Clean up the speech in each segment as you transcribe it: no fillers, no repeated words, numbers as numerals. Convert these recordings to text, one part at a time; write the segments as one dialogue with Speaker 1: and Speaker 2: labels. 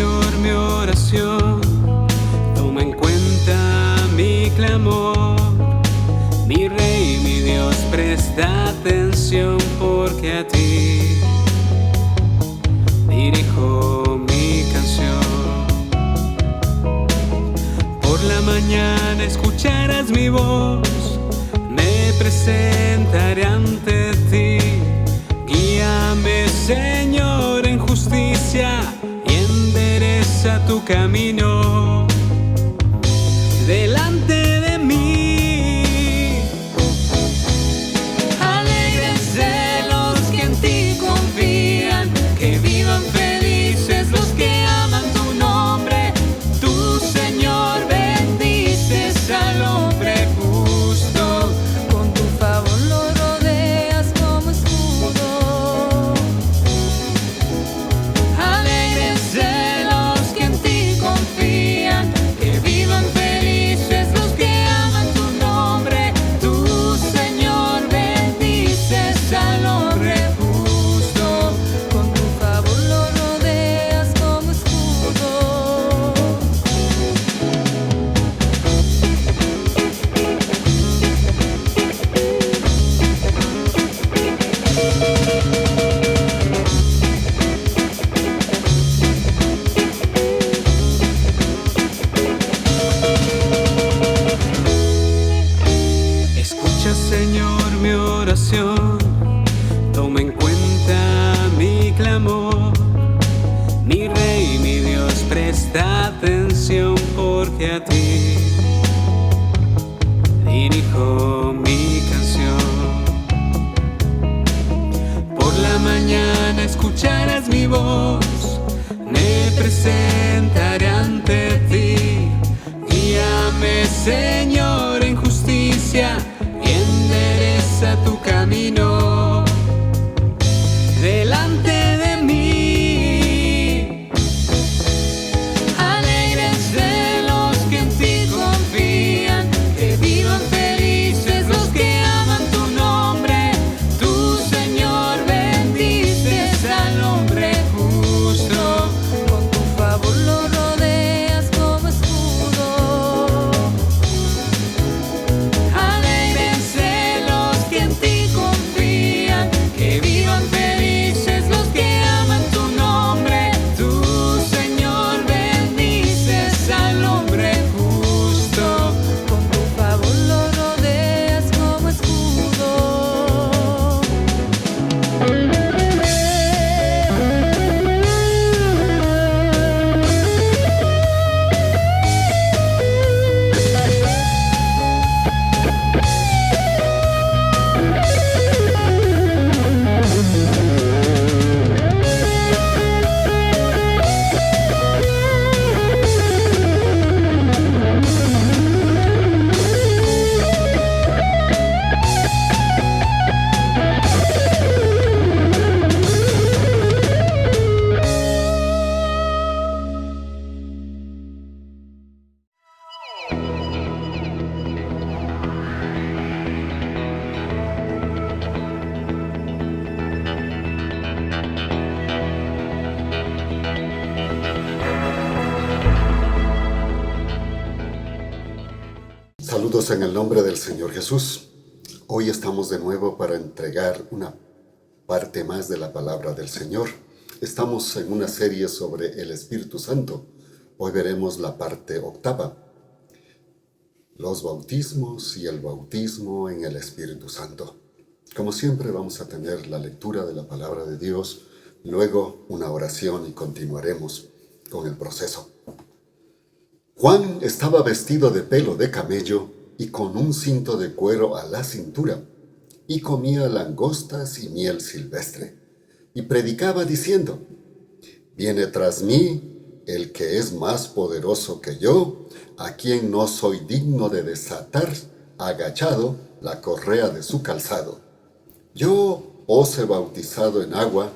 Speaker 1: Señor, mi oración, toma en cuenta mi clamor. Mi Rey, mi Dios, presta atención, porque a ti dirijo mi canción. Por la mañana escucharás mi voz, me presentaré ante ti. Guíame, Señor, en justicia y endereza tu camino delante de mí. Alégrense los que en ti confían, que vivan felices los que aman tu nombre. Tú, Señor, bendices al hombre justo,
Speaker 2: Con tu favor lo rodeas como escudo.
Speaker 1: alégrense los que en ti confían, que vivan felices los que aman tu nombre. Tú, Señor, bendices al hombre justo.
Speaker 2: Con tu favor lo rodeas como escudo.
Speaker 1: Escucha, Señor, mi oración, toma en cuenta mi clamor. Mi Rey, mi Dios, presta atención, porque a ti dirijo mi canción. Por la mañana escucharás mi voz, me presentaré ante ti. Guíame, Señor, en justicia y endereza tu camino delante de mí. Alégrense los que en ti confían, que vivan felices los que aman tu nombre. Tú, Señor, bendices al hombre justo.
Speaker 2: Con tu favor lo rodeas como escudo.
Speaker 1: Alégrense los que en ti confían, que vivan felices los que aman tu nombre. Tú, Señor, bendices al hombre justo.
Speaker 2: Con tu favor lo rodeas como escudo.
Speaker 3: Saludos en el nombre del Señor Jesús. Hoy estamos de nuevo para entregar una parte más de la palabra del Señor. Estamos en una serie sobre el Espíritu Santo. Hoy veremos la parte octava, los bautismos y el bautismo en el Espíritu Santo. Como siempre, vamos a tener la lectura de la palabra de Dios, luego una oración y continuaremos con el proceso. Juan estaba vestido de pelo de camello y con un cinto de cuero a la cintura, y comía langostas y miel silvestre, y predicaba diciendo: Viene tras mí el que es más poderoso que yo, a quien no soy digno de desatar agachado la correa de su calzado. Yo os he bautizado en agua,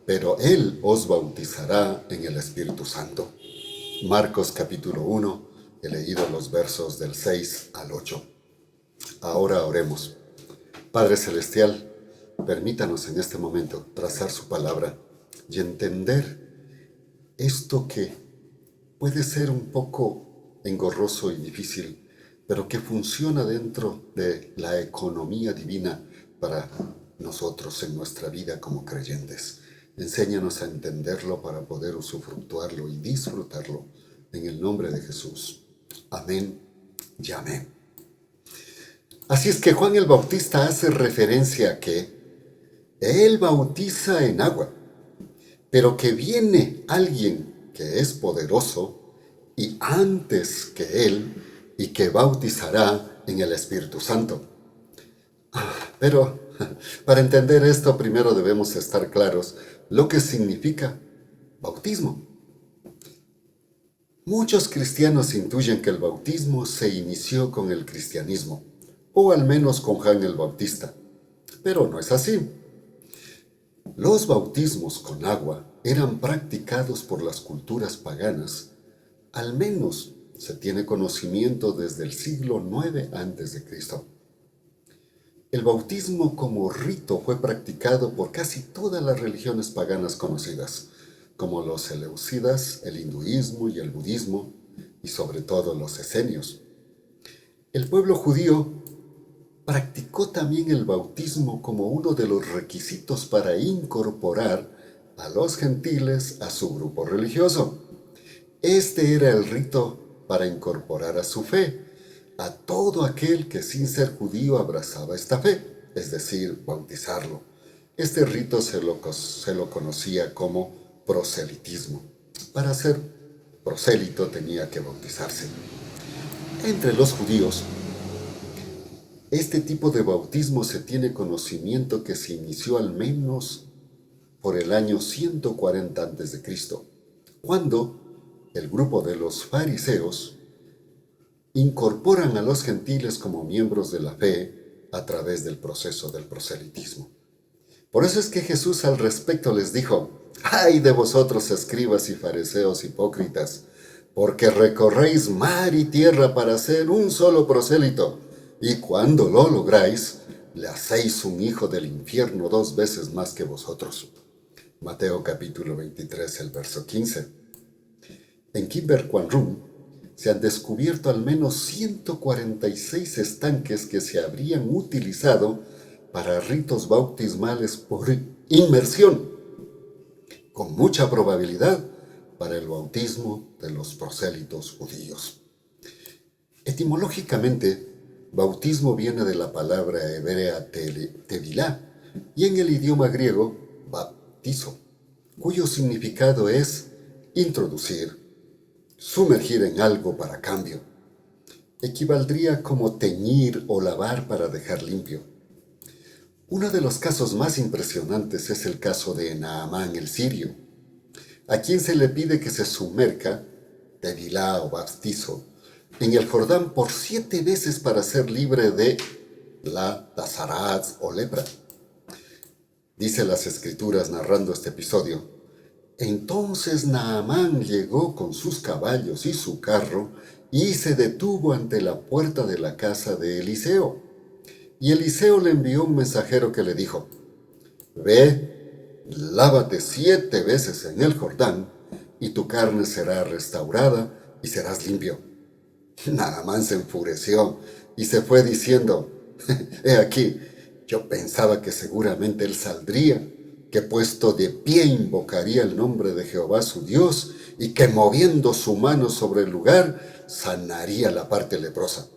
Speaker 3: pero él os bautizará en el Espíritu Santo. Marcos capítulo 1, he leído los versos del 6 al 8. Ahora oremos. Padre Celestial, permítanos en este momento trazar su palabra y entender esto que puede ser un poco engorroso y difícil, pero que funciona dentro de la economía divina para nosotros en nuestra vida como creyentes. Enséñanos a entenderlo para poder usufructuarlo y disfrutarlo en el nombre de Jesús. Amén y amén. Así es que Juan el Bautista hace referencia a que él bautiza en agua, pero que viene alguien que es poderoso y antes que él y que bautizará en el Espíritu Santo. Pero para entender esto primero debemos estar claros lo que significa bautismo. Muchos cristianos intuyen que el bautismo se inició con el cristianismo, o al menos con Juan el Bautista, pero no es así. Los bautismos con agua eran practicados por las culturas paganas, al menos se tiene conocimiento desde el siglo IX a.C. El bautismo como rito fue practicado por casi todas las religiones paganas conocidas, como los seleucidas, el hinduismo y el budismo, y sobre todo los esenios. El pueblo judío practicó también el bautismo como uno de los requisitos para incorporar a los gentiles a su grupo religioso. Este era el rito para incorporar a su fe a todo aquel que sin ser judío abrazaba esta fe, es decir, bautizarlo. Este rito se lo conocía como proselitismo. Para ser prosélito tenía que bautizarse. Entre los judíos, este tipo de bautismo se tiene conocimiento que se inició al menos por el año 140 a.C., cuando el grupo de los fariseos incorporan a los gentiles como miembros de la fe a través del proceso del proselitismo. Por eso es que Jesús al respecto les dijo: ¡ay de vosotros, escribas y fariseos hipócritas! Porque recorréis mar y tierra para hacer un solo prosélito, y cuando lo lográis, le hacéis un hijo del infierno 2 veces más que vosotros. Mateo capítulo 23, el verso 15. En Kimberquanrum se han descubierto al menos 146 estanques que se habrían utilizado para ritos bautismales por inmersión, con mucha probabilidad para el bautismo de los prosélitos judíos. Etimológicamente, bautismo viene de la palabra hebrea tevilá y en el idioma griego baptizo, cuyo significado es introducir, sumergir en algo para cambio. Equivaldría como teñir o lavar para dejar limpio. Uno de los casos más impresionantes es el caso de Naamán el sirio, a quien se le pide que se sumerja, tevilá o baptizo, en el Jordán por 7 veces para ser libre de la tazaraz o lepra. Dice las Escrituras narrando este episodio: entonces Naamán llegó con sus caballos y su carro y se detuvo ante la puerta de la casa de Eliseo. Y Eliseo le envió un mensajero que le dijo: ve, lávate 7 veces en el Jordán y tu carne será restaurada y serás limpio. Naamán se enfureció y se fue diciendo: he aquí, yo pensaba que seguramente él saldría, que puesto de pie invocaría el nombre de Jehová su Dios y que moviendo su mano sobre el lugar sanaría la parte leprosa.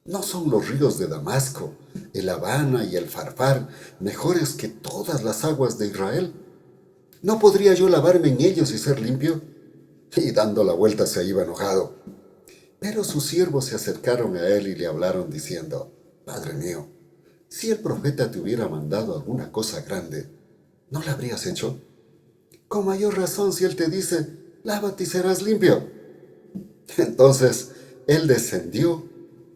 Speaker 3: ¿No son los ríos de Damasco, el Habana y el Farfar mejores que todas las aguas de Israel? ¿No podría yo lavarme en ellos y ser limpio? Y dando la vuelta se iba enojado. Pero sus siervos se acercaron a él y le hablaron diciendo: Padre mío, si el profeta te hubiera mandado alguna cosa grande, ¿no la habrías hecho? Con mayor razón si él te dice: lávate y serás limpio. Entonces él descendió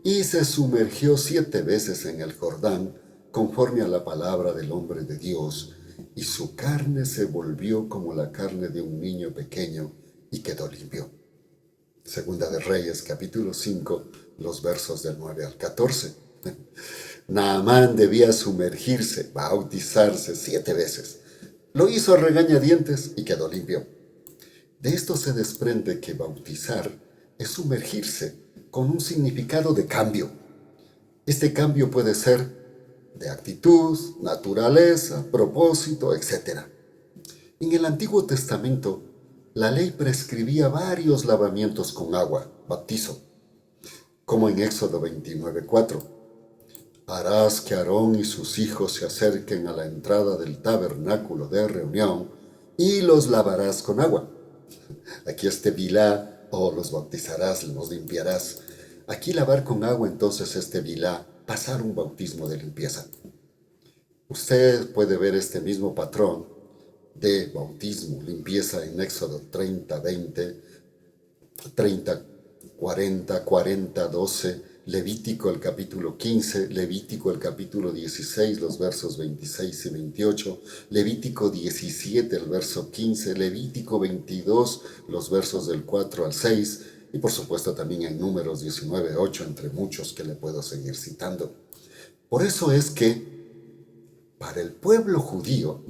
Speaker 3: y se sumergió 7 veces en el Jordán, conforme a la palabra del hombre de Dios, y su carne se volvió como la carne de un niño pequeño y quedó limpio. Segunda de Reyes, capítulo 5, los versos del 9 al 14. Naamán debía sumergirse, bautizarse 7 veces. Lo hizo a regañadientes y quedó limpio. De esto se desprende que bautizar es sumergirse con un significado de cambio. Este cambio puede ser de actitud, naturaleza, propósito, etc. En el Antiguo Testamento, la ley prescribía varios lavamientos con agua, bautizo, como en Éxodo 29:4. Harás que Aarón y sus hijos se acerquen a la entrada del tabernáculo de reunión y los lavarás con agua. Aquí bilá, los bautizarás, los limpiarás. Aquí lavar con agua, entonces bilá, pasar un bautismo de limpieza. Usted puede ver este mismo patrón de bautismo, limpieza en Éxodo 30:20, 30:40, 40:12, Levítico el capítulo 15, Levítico el capítulo 16, los versos 26 y 28, Levítico 17, el verso 15, Levítico 22, los versos del 4 al 6, y por supuesto también en Números 19:8, entre muchos que le puedo seguir citando. Por eso es que para el pueblo judío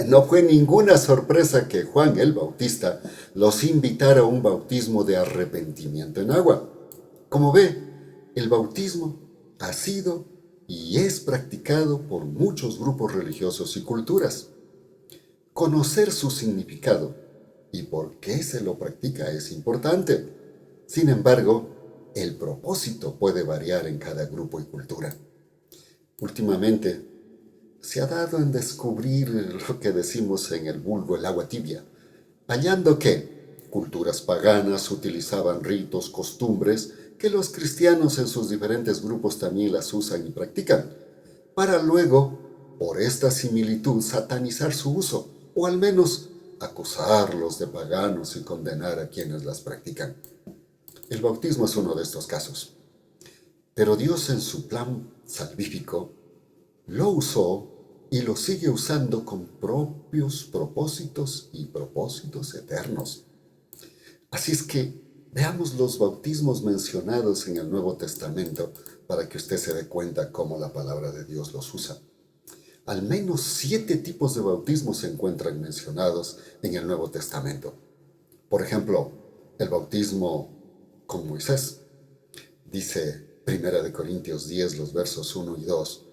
Speaker 3: no fue ninguna sorpresa que Juan el Bautista los invitara a un bautismo de arrepentimiento en agua. Como ve, el bautismo ha sido y es practicado por muchos grupos religiosos y culturas. Conocer su significado y por qué se lo practica es importante. Sin embargo, el propósito puede variar en cada grupo y cultura. Últimamente, se ha dado en descubrir lo que decimos en el vulgo el agua tibia, hallando que culturas paganas utilizaban ritos, costumbres, que los cristianos en sus diferentes grupos también las usan y practican, para luego, por esta similitud, satanizar su uso, o al menos acusarlos de paganos y condenar a quienes las practican. El bautismo es uno de estos casos. Pero Dios en su plan salvífico lo usó y lo sigue usando con propios propósitos y propósitos eternos. Así es que veamos los bautismos mencionados en el Nuevo Testamento para que usted se dé cuenta cómo la palabra de Dios los usa. Al menos 7 tipos de bautismos se encuentran mencionados en el Nuevo Testamento. Por ejemplo, el bautismo con Moisés. Dice 1 Corintios 10, los versos 1 y 2.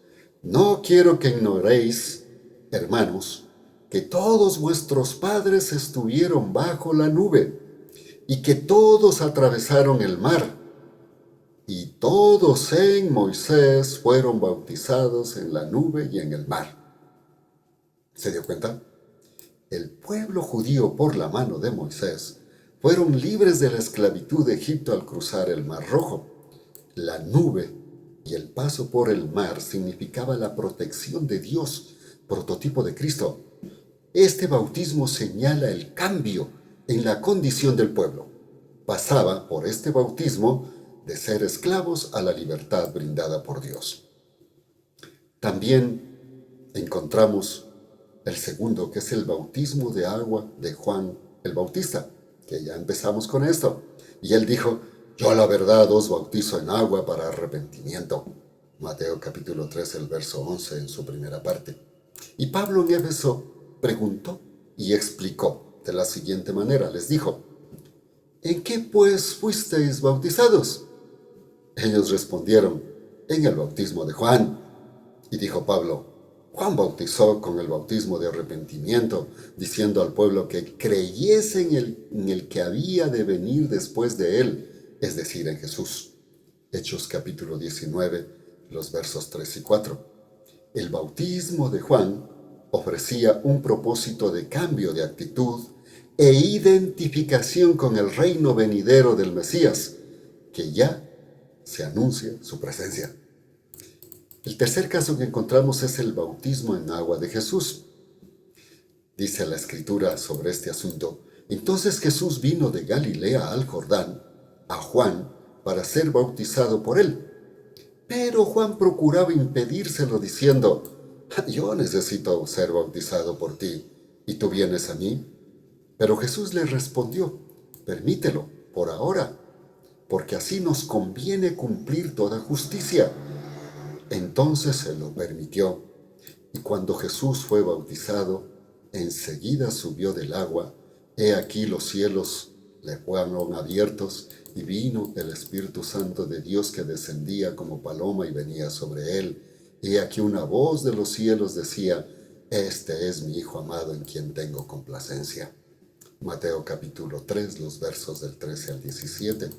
Speaker 3: No quiero que ignoréis, hermanos, que todos vuestros padres estuvieron bajo la nube y que todos atravesaron el mar, y todos en Moisés fueron bautizados en la nube y en el mar. ¿Se dio cuenta? El pueblo judío, por la mano de Moisés, fueron libres de la esclavitud de Egipto al cruzar el Mar Rojo. La nube y el paso por el mar significaba la protección de Dios, prototipo de Cristo. Este bautismo señala el cambio en la condición del pueblo. Pasaba por este bautismo de ser esclavos a la libertad brindada por Dios. También encontramos el segundo, que es el bautismo de agua de Juan el Bautista, que ya empezamos con esto. Y él dijo: yo a la verdad os bautizo en agua para arrepentimiento. Mateo capítulo 3, el verso 11 en su primera parte. Y Pablo en Éfeso preguntó y explicó de la siguiente manera. Les dijo: ¿en qué pues fuisteis bautizados? Ellos respondieron: en el bautismo de Juan. Y dijo Pablo: Juan bautizó con el bautismo de arrepentimiento, diciendo al pueblo que creyese en el que había de venir después de él, es decir, en Jesús. Hechos capítulo 19, los versos 3 y 4. El bautismo de Juan ofrecía un propósito de cambio de actitud e identificación con el reino venidero del Mesías, que ya se anuncia su presencia. El tercer caso que encontramos es el bautismo en agua de Jesús. Dice la Escritura sobre este asunto: entonces Jesús vino de Galilea al Jordán, a Juan, para ser bautizado por él. Pero Juan procuraba impedírselo diciendo: yo necesito ser bautizado por ti, ¿y tú vienes a mí? Pero Jesús le respondió: permítelo por ahora, porque así nos conviene cumplir toda justicia. Entonces se lo permitió, y cuando Jesús fue bautizado, enseguida subió del agua, He aquí los cielos le fueron abiertos y vino el Espíritu Santo de Dios que descendía como paloma y venía sobre él. He aquí una voz de los cielos decía: Este es mi Hijo amado en quien tengo complacencia. Mateo capítulo 3, los versos del 13 al 17.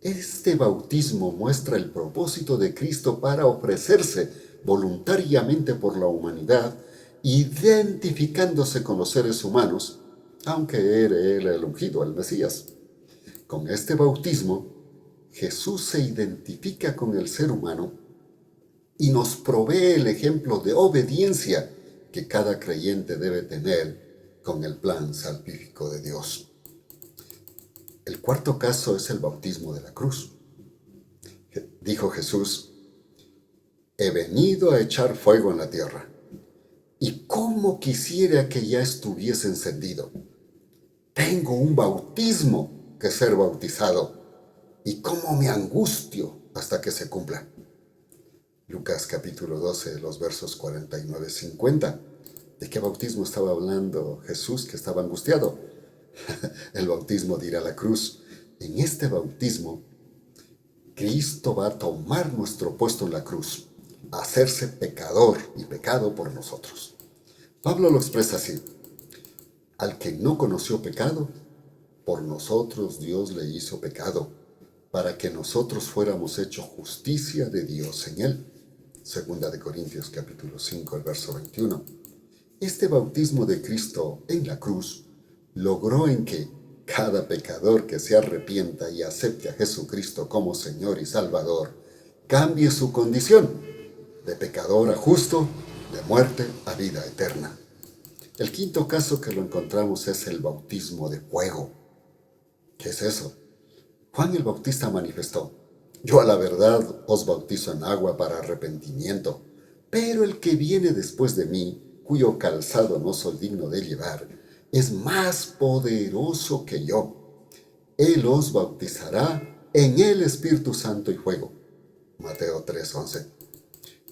Speaker 3: Este bautismo muestra el propósito de Cristo para ofrecerse voluntariamente por la humanidad, identificándose con los seres humanos, aunque era él el ungido, el Mesías. Con este bautismo, Jesús se identifica con el ser humano y nos provee el ejemplo de obediencia que cada creyente debe tener con el plan salvífico de Dios. El cuarto caso es el bautismo de la cruz. Dijo Jesús: He venido a echar fuego en la tierra, y cómo quisiera que ya estuviese encendido. Tengo un bautismo que ser bautizado, y cómo me angustio hasta que se cumpla. Lucas capítulo 12, los versos 49-50. ¿De qué bautismo estaba hablando Jesús que estaba angustiado? El bautismo de ir a la cruz. En este bautismo, Cristo va a tomar nuestro puesto en la cruz, a hacerse pecador y pecado por nosotros. Pablo lo expresa así: Al que no conoció pecado, por nosotros Dios le hizo pecado, para que nosotros fuéramos hechos justicia de Dios en él. Segunda de Corintios capítulo 5, el verso 21. Este bautismo de Cristo en la cruz logró en que cada pecador que se arrepienta y acepte a Jesucristo como Señor y Salvador cambie su condición de pecador a justo, de muerte a vida eterna. El quinto caso que lo encontramos es el bautismo de fuego. ¿Qué es eso? Juan el Bautista manifestó: Yo a la verdad os bautizo en agua para arrepentimiento, pero el que viene después de mí, cuyo calzado no soy digno de llevar, es más poderoso que yo. Él os bautizará en el Espíritu Santo y fuego. Mateo 3:11.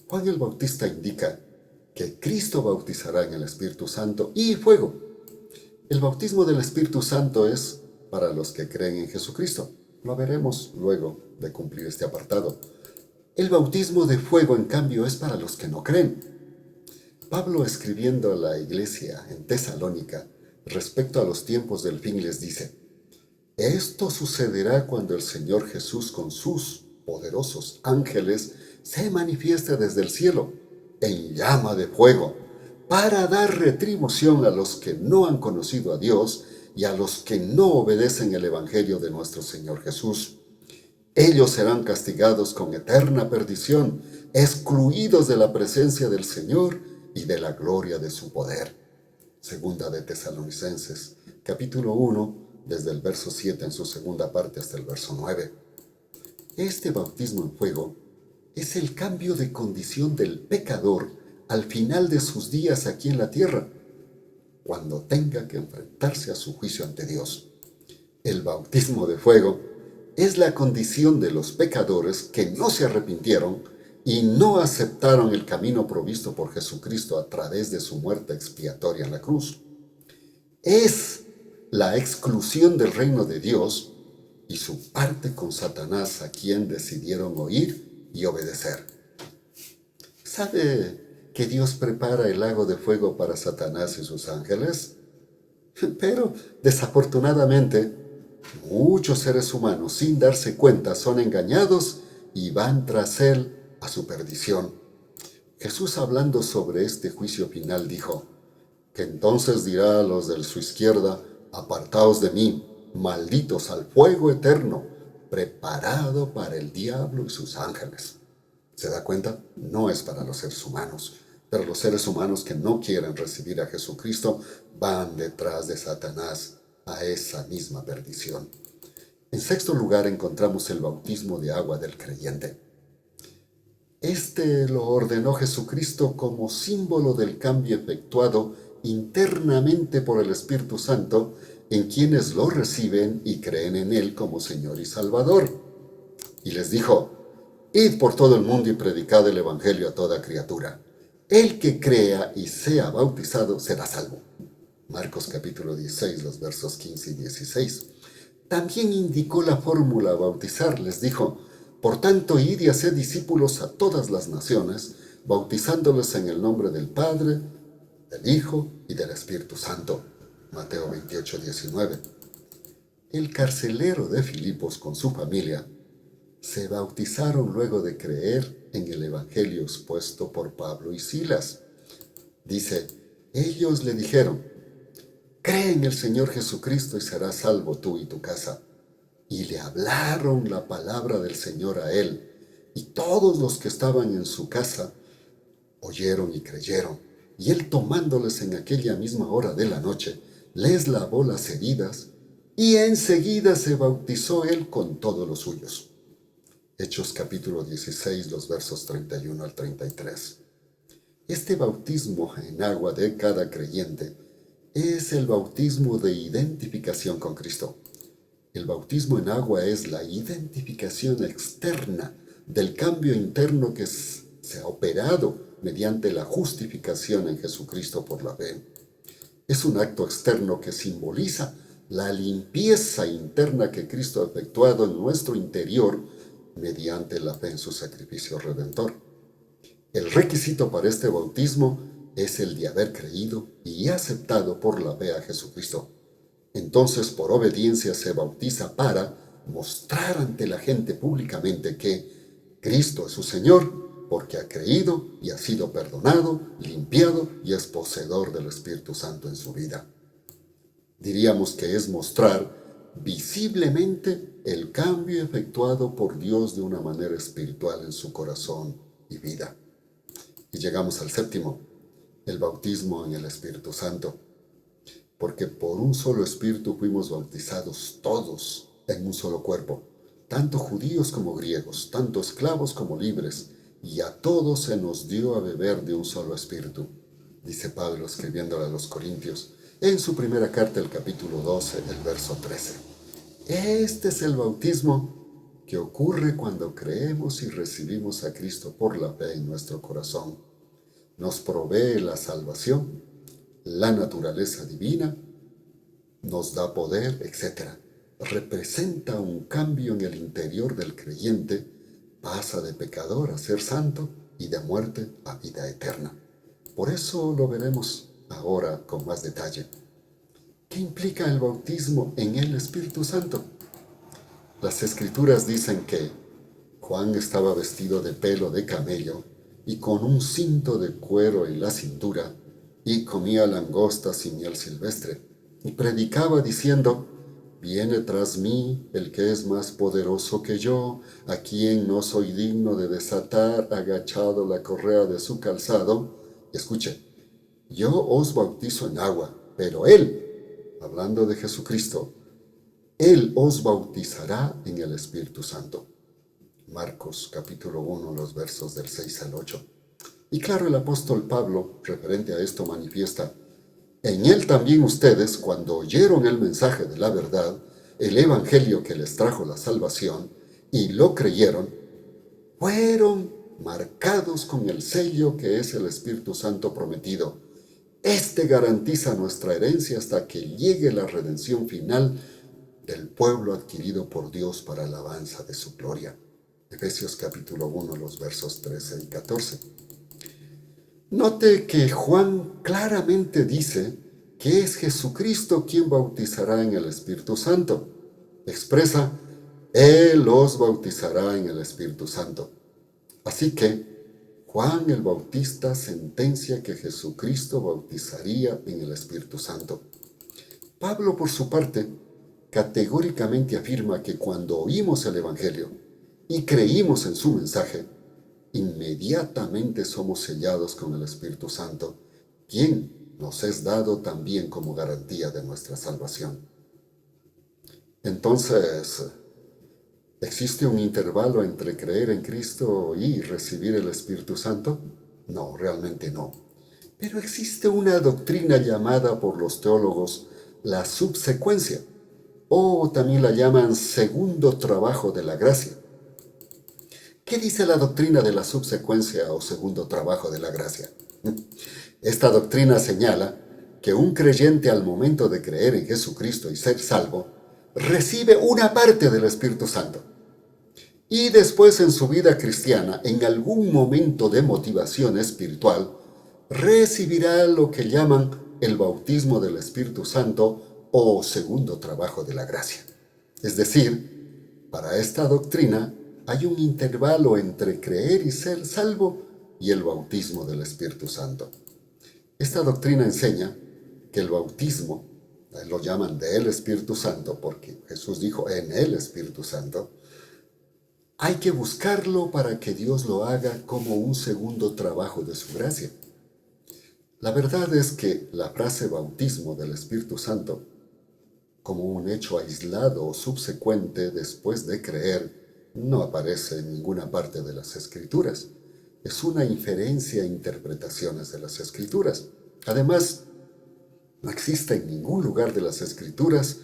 Speaker 3: Juan el Bautista indica que Cristo bautizará en el Espíritu Santo y fuego. El bautismo del Espíritu Santo es para los que creen en Jesucristo. Lo veremos luego de cumplir este apartado. El bautismo de fuego, en cambio, es para los que no creen. Pablo, escribiendo a la iglesia en Tesalónica respecto a los tiempos del fin, les dice: Esto sucederá cuando el Señor Jesús con sus poderosos ángeles se manifieste desde el cielo en llama de fuego, para dar retribución a los que no han conocido a Dios y a los que no obedecen el Evangelio de nuestro Señor Jesús. Ellos serán castigados con eterna perdición, excluidos de la presencia del Señor y de la gloria de su poder. Segunda de Tesalonicenses, capítulo 1, desde el verso 7 en su segunda parte hasta el verso 9. Este bautismo en fuego es el cambio de condición del pecador al final de sus días aquí en la tierra, cuando tenga que enfrentarse a su juicio ante Dios. El bautismo de fuego es la condición de los pecadores que no se arrepintieron y no aceptaron el camino provisto por Jesucristo a través de su muerte expiatoria en la cruz. Es la exclusión del reino de Dios y su parte con Satanás, a quien decidieron oír y obedecer. ¿Sabe que Dios prepara el lago de fuego para Satanás y sus ángeles? Pero, desafortunadamente, muchos seres humanos, sin darse cuenta, son engañados y van tras él a su perdición. Jesús, hablando sobre este juicio final, dijo que entonces dirá a los de su izquierda: Apartaos de mí, malditos, al fuego eterno, preparado para el diablo y sus ángeles. ¿Se da cuenta? No es para los seres humanos, pero los seres humanos que no quieren recibir a Jesucristo van detrás de Satanás a esa misma perdición. En sexto lugar, encontramos el bautismo de agua del creyente. Este lo ordenó Jesucristo como símbolo del cambio efectuado internamente por el Espíritu Santo en quienes lo reciben y creen en él como Señor y Salvador. Y les dijo: Id por todo el mundo y predicad el Evangelio a toda criatura. El que crea y sea bautizado será salvo. Marcos capítulo 16, los versos 15 y 16. También indicó la fórmula a bautizar. Les dijo: por tanto, id y haced discípulos a todas las naciones, bautizándoles en el nombre del Padre, del Hijo y del Espíritu Santo. Mateo 28, 19. El carcelero de Filipos con su familia se bautizaron luego de creer en el evangelio expuesto por Pablo y Silas. Dice: ellos le dijeron: cree en el Señor Jesucristo y serás salvo tú y tu casa. Y le hablaron la palabra del Señor a él, y todos los que estaban en su casa oyeron y creyeron. Y él, tomándoles en aquella misma hora de la noche, les lavó las heridas, y enseguida se bautizó él con todos los suyos. Hechos capítulo 16, los versos 31 al 33. Este bautismo en agua de cada creyente es el bautismo de identificación con Cristo. El bautismo en agua es la identificación externa del cambio interno que se ha operado mediante la justificación en Jesucristo por la fe. Es un acto externo que simboliza la limpieza interna que Cristo ha efectuado en nuestro interior mediante la fe en su sacrificio redentor. El requisito para este bautismo es el de haber creído y aceptado por la fe a Jesucristo. Entonces, por obediencia, se bautiza para mostrar ante la gente públicamente que Cristo es su Señor, porque ha creído y ha sido perdonado, limpiado y es poseedor del Espíritu Santo en su vida. Diríamos que es mostrar visiblemente el cambio efectuado por Dios de una manera espiritual en su corazón y vida. Y llegamos al séptimo, el bautismo en el Espíritu Santo. Porque por un solo Espíritu fuimos bautizados todos en un solo cuerpo, tanto judíos como griegos, tanto esclavos como libres, y a todos se nos dio a beber de un solo Espíritu, dice Pablo escribiéndole a los Corintios, en su primera carta, el capítulo 12, el verso 13. Este es el bautismo que ocurre cuando creemos y recibimos a Cristo por la fe en nuestro corazón. Nos provee la salvación, la naturaleza divina, nos da poder, etc. Representa un cambio en el interior del creyente, pasa de pecador a ser santo y de muerte a vida eterna. Por eso lo veremos ahora con más detalle. ¿Qué implica el bautismo en el Espíritu Santo? Las Escrituras dicen que Juan estaba vestido de pelo de camello y con un cinto de cuero en la cintura, y comía langostas y miel silvestre, y predicaba diciendo: viene tras mí el que es más poderoso que yo, a quien no soy digno de desatar agachado la correa de su calzado. Escuche, yo os bautizo en agua, pero él, hablando de Jesucristo, él os bautizará en el Espíritu Santo. Marcos capítulo 1, los versos del 6 al 8. Y claro, el apóstol Pablo, referente a esto, manifiesta: en él también ustedes, cuando oyeron el mensaje de la verdad, el evangelio que les trajo la salvación, y lo creyeron, fueron marcados con el sello que es el Espíritu Santo prometido. Este garantiza nuestra herencia hasta que llegue la redención final del pueblo adquirido por Dios para alabanza de su gloria. Efesios capítulo 1, los versos 13 y 14. Note que Juan claramente dice que es Jesucristo quien bautizará en el Espíritu Santo. Expresa: Él os bautizará en el Espíritu Santo. Así que Juan el Bautista sentencia que Jesucristo bautizaría en el Espíritu Santo. Pablo, por su parte, categóricamente afirma que cuando oímos el Evangelio y creímos en su mensaje, inmediatamente somos sellados con el Espíritu Santo, quien nos es dado también como garantía de nuestra salvación. Entonces, ¿existe un intervalo entre creer en Cristo y recibir el Espíritu Santo? No, realmente no. Pero existe una doctrina llamada por los teólogos la subsecuencia, o también la llaman segundo trabajo de la gracia. ¿Qué dice la doctrina de la subsecuencia o segundo trabajo de la gracia? Esta doctrina señala que un creyente al momento de creer en Jesucristo y ser salvo, recibe una parte del Espíritu Santo. Y después en su vida cristiana, en algún momento de motivación espiritual, recibirá lo que llaman el bautismo del Espíritu Santo o segundo trabajo de la gracia. Es decir, para esta doctrina hay un intervalo entre creer y ser salvo y el bautismo del Espíritu Santo. Esta doctrina enseña que el bautismo, lo llaman del Espíritu Santo porque Jesús dijo en el Espíritu Santo, hay que buscarlo para que Dios lo haga como un segundo trabajo de su gracia. La verdad es que la frase bautismo del Espíritu Santo, como un hecho aislado o subsecuente después de creer, no aparece en ninguna parte de las Escrituras. Es una inferencia e interpretaciones de las Escrituras. Además, no existe en ningún lugar de las Escrituras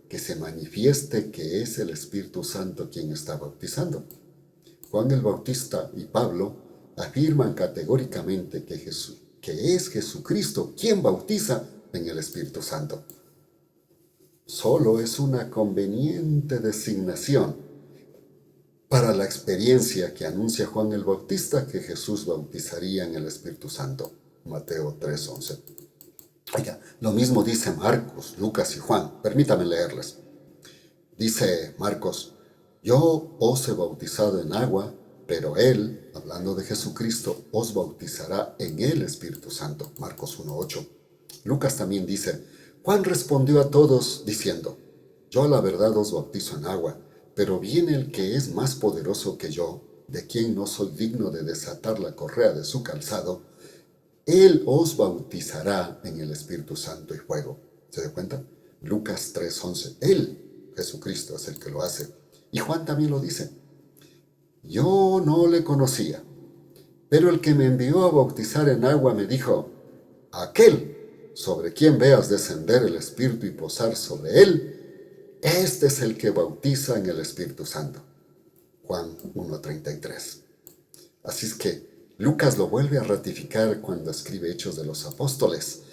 Speaker 3: que se manifieste que es el Espíritu Santo quien está bautizando. Juan el Bautista y Pablo afirman categóricamente que es Jesucristo quien bautiza en el Espíritu Santo. Solo es una conveniente designación para la experiencia que anuncia Juan el Bautista que Jesús bautizaría en el Espíritu Santo. Mateo 3:11. Oiga, lo mismo dice Marcos, Lucas y Juan. Permítame leerles. Dice Marcos, yo os he bautizado en agua, pero Él, hablando de Jesucristo, os bautizará en el Espíritu Santo. Marcos 1:8. Lucas también dice, Juan respondió a todos diciendo, yo a la verdad os bautizo en agua, pero viene el que es más poderoso que yo, de quien no soy digno de desatar la correa de su calzado. Él os bautizará en el Espíritu Santo y fuego. ¿Se da cuenta? Lucas 3:11. Él, Jesucristo, es el que lo hace. Y Juan también lo dice. Yo no le conocía, pero el que me envió a bautizar en agua me dijo, aquel sobre quien veas descender el Espíritu y posar sobre él, este es el que bautiza en el Espíritu Santo. Juan 1:33. Así es que Lucas lo vuelve a ratificar cuando escribe Hechos de los Apóstoles.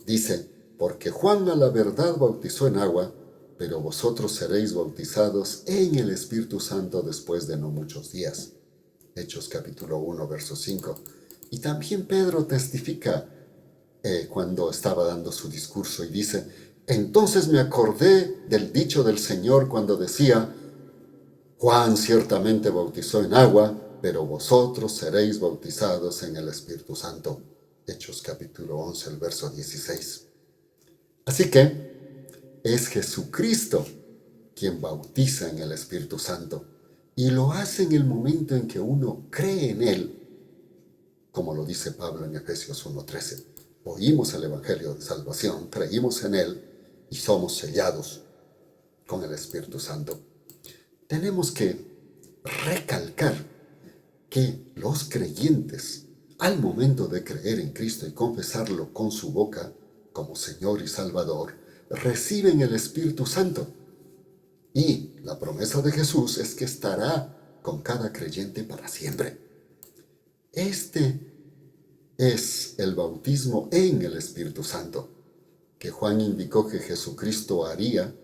Speaker 3: Dice, porque Juan a la verdad bautizó en agua, pero vosotros seréis bautizados en el Espíritu Santo después de no muchos días. Hechos capítulo 1, verso 5. Y también Pedro testifica cuando estaba dando su discurso y dice, entonces me acordé del dicho del Señor cuando decía, Juan ciertamente bautizó en agua, pero vosotros seréis bautizados en el Espíritu Santo. Hechos capítulo 11, el verso 16. Así que es Jesucristo quien bautiza en el Espíritu Santo y lo hace en el momento en que uno cree en Él, como lo dice Pablo en Efesios 1:13. Oímos el Evangelio de salvación, creímos en Él y somos sellados con el Espíritu Santo. Tenemos que recalcar que los creyentes, al momento de creer en Cristo y confesarlo con su boca como Señor y Salvador, reciben el Espíritu Santo. Y la promesa de Jesús es que estará con cada creyente para siempre. Este es el bautismo en el Espíritu Santo, que Juan indicó que Jesucristo haría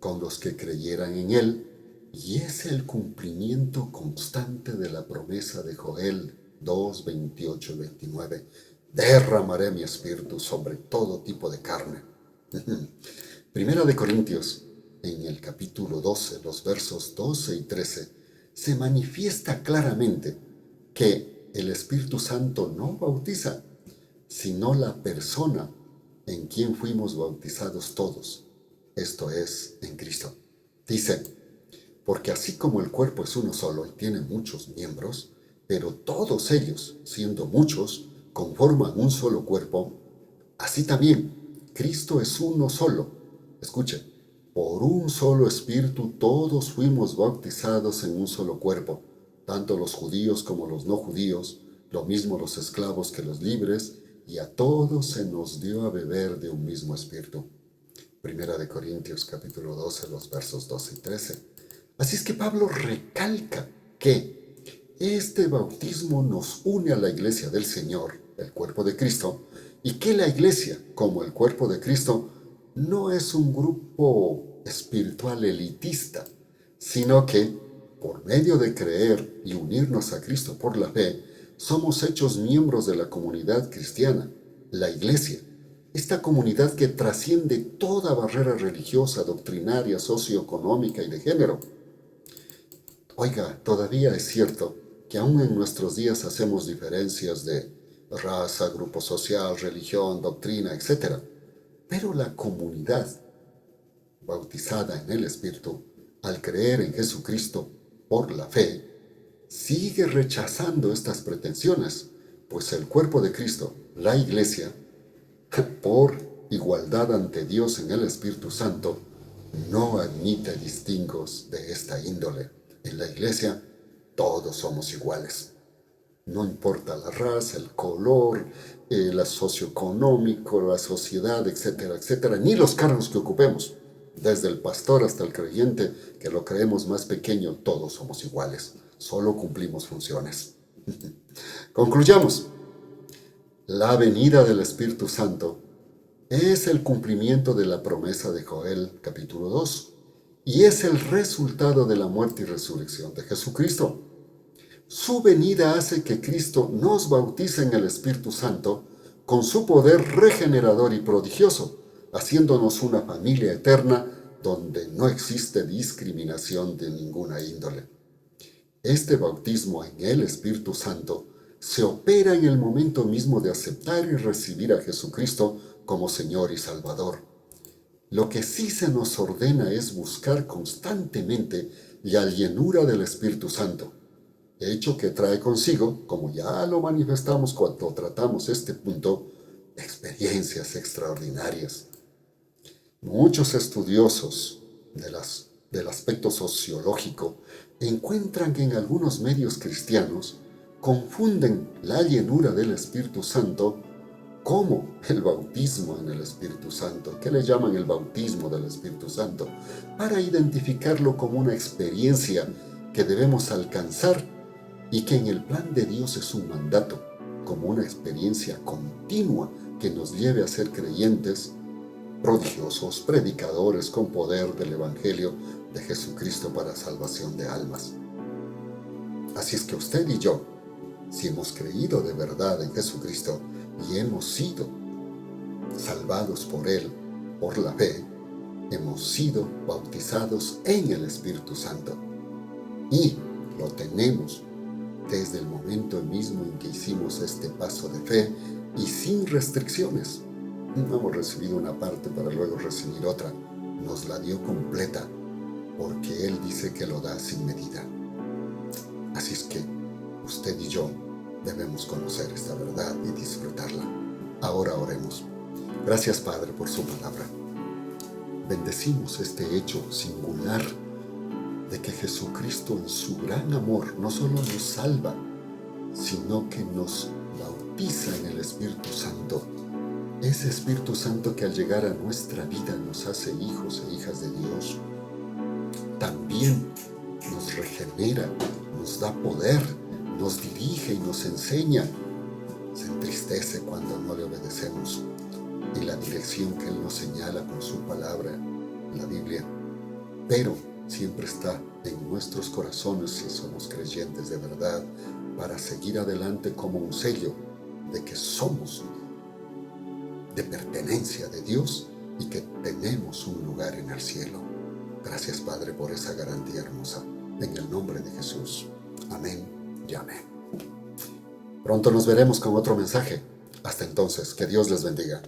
Speaker 3: con los que creyeran en Él, y es el cumplimiento constante de la promesa de Joel 2, 28 y 29. Derramaré mi espíritu sobre todo tipo de carne. Primera de Corintios, en el capítulo 12, los versos 12 y 13, se manifiesta claramente que el Espíritu Santo no bautiza, sino la persona en quien fuimos bautizados todos, esto es, en Cristo. Dice, porque así como el cuerpo es uno solo y tiene muchos miembros, pero todos ellos, siendo muchos, conforman un solo cuerpo, así también Cristo es uno solo. Escuche, por un solo espíritu todos fuimos bautizados en un solo cuerpo, tanto los judíos como los no judíos, lo mismo los esclavos que los libres, y a todos se nos dio a beber de un mismo espíritu. Primera de Corintios capítulo 12, los versos 12 y 13. Así es que Pablo recalca que este bautismo nos une a la iglesia del Señor, el cuerpo de Cristo, y que la iglesia, como el cuerpo de Cristo, no es un grupo espiritual elitista, sino que, por medio de creer y unirnos a Cristo por la fe, somos hechos miembros de la comunidad cristiana, la iglesia. Esta comunidad que trasciende toda barrera religiosa, doctrinaria, socioeconómica y de género. Oiga, todavía es cierto que aún en nuestros días hacemos diferencias de raza, grupo social, religión, doctrina, etc. Pero la comunidad, bautizada en el Espíritu, al creer en Jesucristo por la fe, sigue rechazando estas pretensiones, pues el cuerpo de Cristo, la Iglesia, por igualdad ante Dios en el Espíritu Santo, no admite distingos de esta índole. En la Iglesia todos somos iguales. No importa la raza, el color, la socioeconómico, la sociedad, etcétera, etcétera, ni los cargos que ocupemos. Desde el pastor hasta el creyente, que lo creemos más pequeño, todos somos iguales. Solo cumplimos funciones. Concluyamos. La venida del Espíritu Santo es el cumplimiento de la promesa de Joel capítulo 2 y es el resultado de la muerte y resurrección de Jesucristo. Su venida hace que Cristo nos bautice en el Espíritu Santo con su poder regenerador y prodigioso, haciéndonos una familia eterna donde no existe discriminación de ninguna índole. Este bautismo en el Espíritu Santo se opera en el momento mismo de aceptar y recibir a Jesucristo como Señor y Salvador. Lo que sí se nos ordena es buscar constantemente la llenura del Espíritu Santo, hecho que trae consigo, como ya lo manifestamos cuando tratamos este punto, experiencias extraordinarias. Muchos estudiosos del aspecto sociológico encuentran que en algunos medios cristianos confunden la llenura del Espíritu Santo como el bautismo en el Espíritu Santo, que le llaman el bautismo del Espíritu Santo, para identificarlo como una experiencia que debemos alcanzar y que en el plan de Dios es un mandato, como una experiencia continua que nos lleve a ser creyentes, prodigiosos, predicadores con poder del Evangelio de Jesucristo para salvación de almas. Así es que usted y yo, si hemos creído de verdad en Jesucristo y hemos sido salvados por Él, por la fe, hemos sido bautizados en el Espíritu Santo. Y lo tenemos desde el momento mismo en que hicimos este paso de fe y sin restricciones. No hemos recibido una parte para luego recibir otra. Nos la dio completa, porque Él dice que lo da sin medida. Así es que usted y yo debemos conocer esta verdad y disfrutarla. Ahora oremos. Gracias, Padre, por su palabra. Bendecimos este hecho singular de que Jesucristo en su gran amor no solo nos salva, sino que nos bautiza en el Espíritu Santo. Ese Espíritu Santo que al llegar a nuestra vida nos hace hijos e hijas de Dios. También nos regenera, nos da poder, nos dirige y nos enseña. Se entristece cuando no le obedecemos en la dirección que Él nos señala con su palabra, la Biblia. Pero siempre está en nuestros corazones si somos creyentes de verdad, para seguir adelante como un sello de que somos de pertenencia de Dios y que tenemos un lugar en el cielo. Gracias, Padre, por esa garantía hermosa. En el nombre de Jesús. Amén y amén. Pronto nos veremos con otro mensaje. Hasta entonces, que Dios les bendiga.